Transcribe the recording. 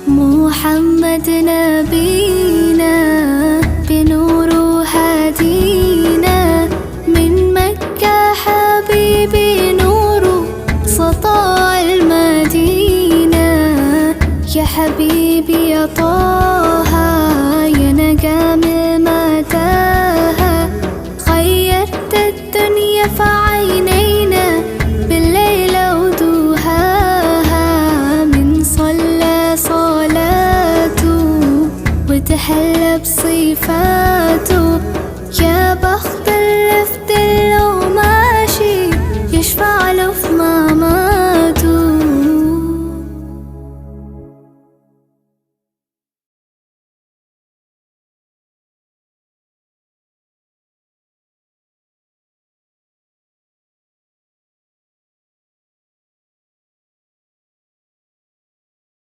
محمد نبينا بنور هادينا، من مكة حبيبي نور سطاع المدينة. يا حبيبي يا طه يا نجم متاهة، غيرت الدنيا في عينينا بالليل ودوهاها. من صلى صلاته وتحلى بصفاته